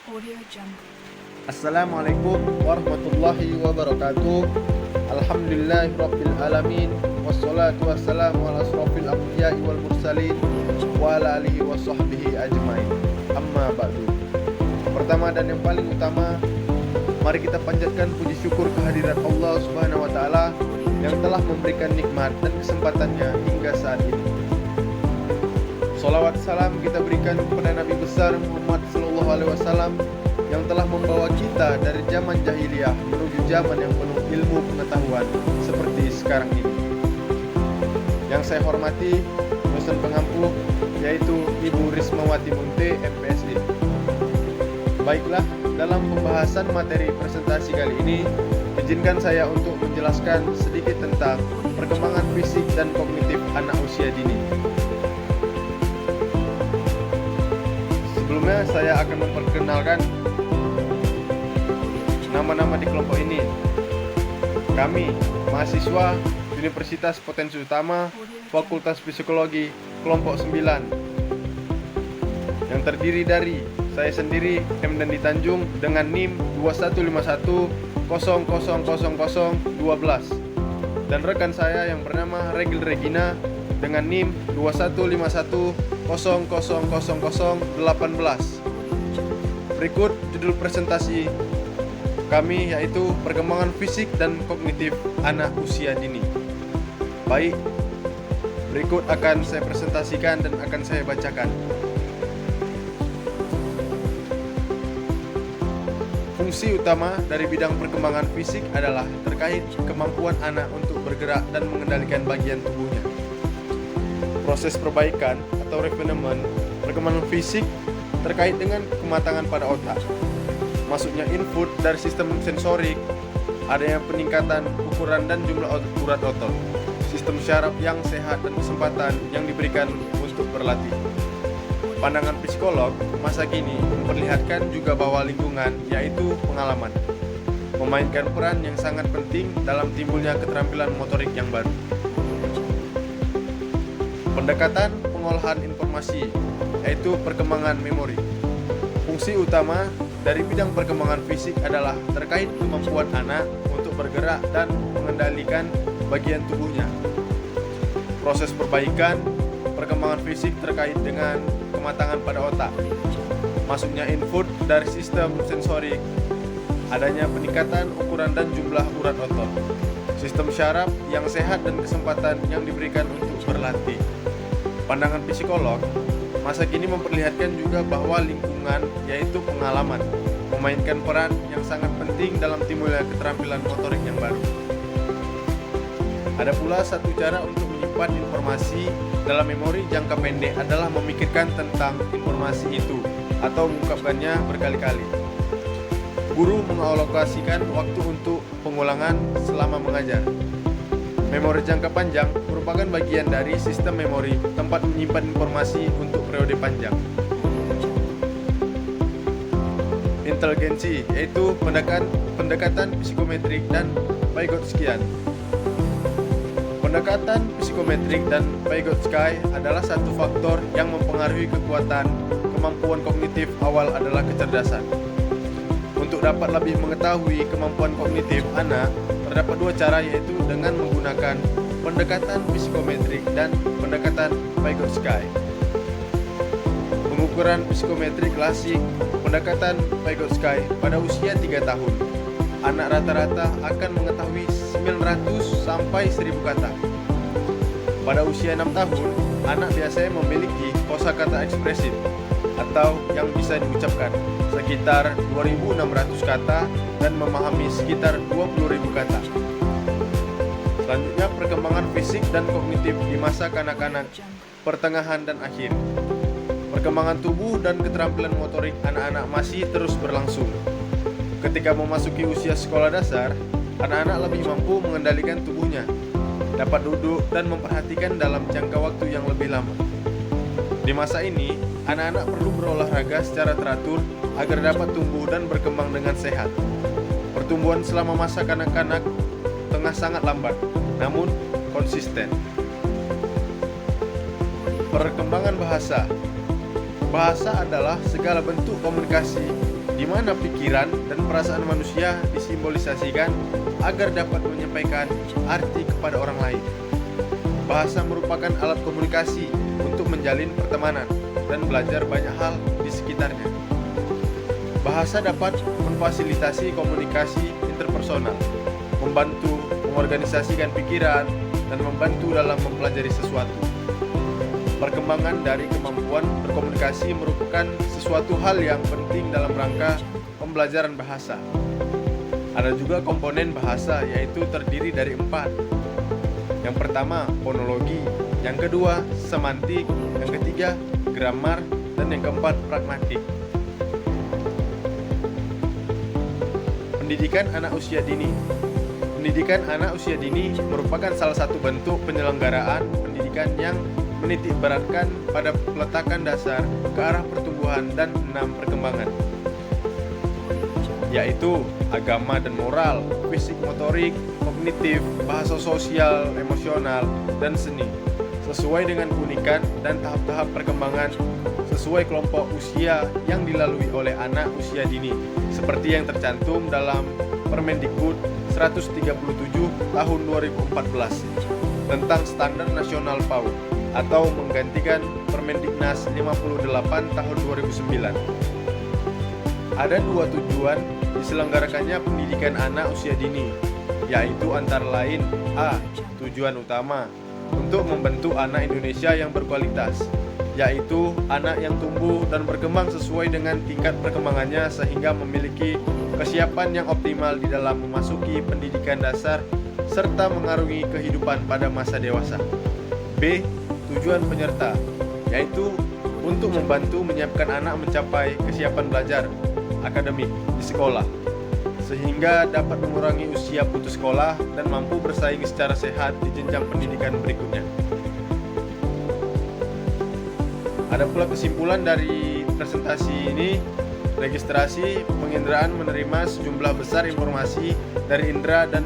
Audio Jungle. Assalamualaikum warahmatullahi wabarakatuh. Alhamdulillahirabbil alamin wassalatu wassalamu ala asrofil anbiya'i wal mursalin wa ala alihi washabbihi ajmain. Amma ba'du. Pertama dan yang paling utama, mari kita panjatkan puji syukur kehadirat Allah Subhanahu wa taala yang telah memberikan nikmat dan kesempatannya hingga saat ini. Salawat salam kita berikan kepada Nabi besar Muhammad sallallahu alaihi wasallam yang telah membawa kita dari zaman jahiliyah menuju zaman yang penuh ilmu pengetahuan seperti sekarang ini. Yang saya hormati dosen pengampu yaitu Ibu Rismawati Munte, MPSI. Baiklah, dalam pembahasan materi presentasi kali ini, izinkan saya untuk menjelaskan sedikit tentang perkembangan fisik dan kognitif anak usia dini. Sebelumnya saya akan memperkenalkan nama-nama di kelompok ini. Kami, mahasiswa Universitas Potensi Utama, Fakultas Psikologi, kelompok 9, yang terdiri dari saya sendiri, M. Dandi Tanjung, dengan NIM 2151000012, dan rekan saya yang bernama Regil Regina dengan NIM 2151000018. Berikut judul presentasi kami yaitu perkembangan fisik dan kognitif anak usia dini. Baik, berikut akan saya presentasikan dan akan saya bacakan. Fungsi utama dari bidang perkembangan fisik adalah terkait kemampuan anak untuk bergerak dan mengendalikan bagian tubuhnya. Proses perbaikan atau refinement perkembangan fisik terkait dengan kematangan pada otak. Masuknya input dari sistem sensorik, adanya peningkatan ukuran dan jumlah urat otot, sistem syaraf yang sehat dan kesempatan yang diberikan untuk berlatih. Pandangan psikolog masa kini memperlihatkan juga bahwa lingkungan, yaitu pengalaman, memainkan peran yang sangat penting dalam timbulnya keterampilan motorik yang baru. Pendekatan pengolahan informasi, yaitu perkembangan memori. Fungsi utama dari bidang perkembangan fisik adalah terkait kemampuan anak untuk bergerak dan mengendalikan bagian tubuhnya. Proses perbaikan perkembangan fisik terkait dengan kematangan pada otak. Masuknya input dari sistem sensorik, adanya peningkatan ukuran dan jumlah urat otot, sistem syaraf yang sehat dan kesempatan yang diberikan untuk berlatih. Pandangan psikolog masa kini memperlihatkan juga bahwa lingkungan, yaitu pengalaman, memainkan peran yang sangat penting dalam timbulnya keterampilan motorik yang baru. Ada pula satu cara untuk menyimpan informasi dalam memori jangka pendek adalah memikirkan tentang informasi itu atau mengungkapkannya berkali-kali. Guru mengalokasikan waktu untuk pengulangan selama mengajar. Memori jangka panjang merupakan bagian dari sistem memori tempat menyimpan informasi untuk periode panjang. Inteligensi, yaitu pendekatan psikometrik dan Vygotskian. Pendekatan psikometrik dan Vygotsky adalah satu faktor yang mempengaruhi kekuatan kemampuan kognitif awal adalah kecerdasan. Untuk dapat lebih mengetahui kemampuan kognitif anak, terdapat dua cara, yaitu dengan menggunakan pendekatan psikometrik dan pendekatan Vygotsky. Pengukuran psikometrik klasik pendekatan Vygotsky pada usia 3 tahun. Anak rata-rata akan mengetahui 900 sampai 1000 kata. Pada usia 6 tahun, anak biasanya memiliki kosakata ekspresif atau yang bisa diucapkan sekitar 2600 kata dan memahami sekitar 20.000 kata. Selanjutnya, perkembangan fisik dan kognitif di masa kanak-kanak, pertengahan dan akhir. Perkembangan tubuh dan keterampilan motorik anak-anak masih terus berlangsung. Ketika memasuki usia sekolah dasar, anak-anak lebih mampu mengendalikan tubuhnya, dapat duduk dan memperhatikan dalam jangka waktu yang lebih lama. Di masa ini, anak-anak perlu berolahraga secara teratur agar dapat tumbuh dan berkembang dengan sehat. Pertumbuhan selama masa kanak-kanak tengah sangat lambat, namun konsisten. Perkembangan bahasa. Bahasa adalah segala bentuk komunikasi di mana pikiran dan perasaan manusia disimbolisasikan agar dapat menyampaikan arti kepada orang lain. Bahasa merupakan alat komunikasi untuk menjalin pertemanan dan belajar banyak hal di sekitarnya. Bahasa dapat memfasilitasi komunikasi interpersonal, membantu mengorganisasikan pikiran, dan membantu dalam mempelajari sesuatu. Perkembangan dari kemampuan berkomunikasi merupakan sesuatu hal yang penting dalam rangka pembelajaran bahasa. Ada juga komponen bahasa, yaitu terdiri dari 4. Yang pertama, fonologi. Yang kedua, semantik. Yang ketiga, grammar. Dan yang keempat, pragmatik. Pendidikan anak usia dini. Pendidikan anak usia dini merupakan salah satu bentuk penyelenggaraan pendidikan yang menitik beratkan pada peletakan dasar ke arah pertumbuhan dan 6 perkembangan, yaitu agama dan moral, fisik motorik, kognitif, bahasa sosial, emosional, dan seni, sesuai dengan keunikan dan tahap-tahap perkembangan sesuai kelompok usia yang dilalui oleh anak usia dini, seperti yang tercantum dalam Permendikbud 137 tahun 2014 tentang Standar Nasional PAUD atau menggantikan Permendiknas 58 tahun 2009. Ada 2 tujuan diselenggarakannya pendidikan anak usia dini, yaitu antara lain: A. Tujuan utama untuk membentuk anak Indonesia yang berkualitas, yaitu anak yang tumbuh dan berkembang sesuai dengan tingkat perkembangannya sehingga memiliki kesiapan yang optimal di dalam memasuki pendidikan dasar serta mengarungi kehidupan pada masa dewasa. B. Tujuan penyerta, yaitu untuk membantu menyiapkan anak mencapai kesiapan belajar akademik di sekolah, sehingga dapat mengurangi usia putus sekolah dan mampu bersaing secara sehat di jenjang pendidikan berikutnya. Ada pula kesimpulan dari presentasi ini. Registrasi penginderaan menerima sejumlah besar informasi dari indera dan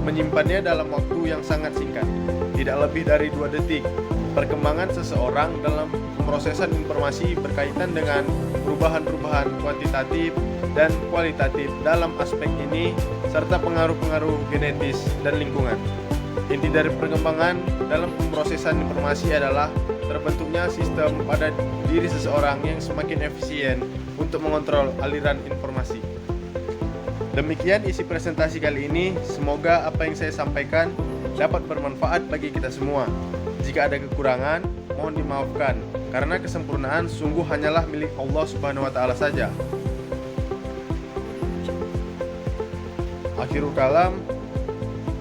menyimpannya dalam waktu yang sangat singkat, tidak lebih dari 2 detik. Perkembangan seseorang dalam pemrosesan informasi berkaitan dengan perubahan-perubahan kuantitatif dan kualitatif dalam aspek ini, serta pengaruh-pengaruh genetis dan lingkungan. Inti dari perkembangan dalam pemrosesan informasi adalah terbentuknya sistem pada diri seseorang yang semakin efisien untuk mengontrol aliran informasi. Demikian isi presentasi kali ini. Semoga apa yang saya sampaikan dapat bermanfaat bagi kita semua. Jika ada kekurangan, mohon dimaafkan, karena kesempurnaan sungguh hanyalah milik Allah Subhanahu wa Ta'ala saja. Akhirul kalam,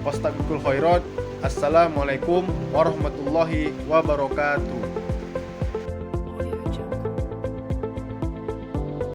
wastabiqul khairat. Assalamualaikum warahmatullahi wabarakatuh.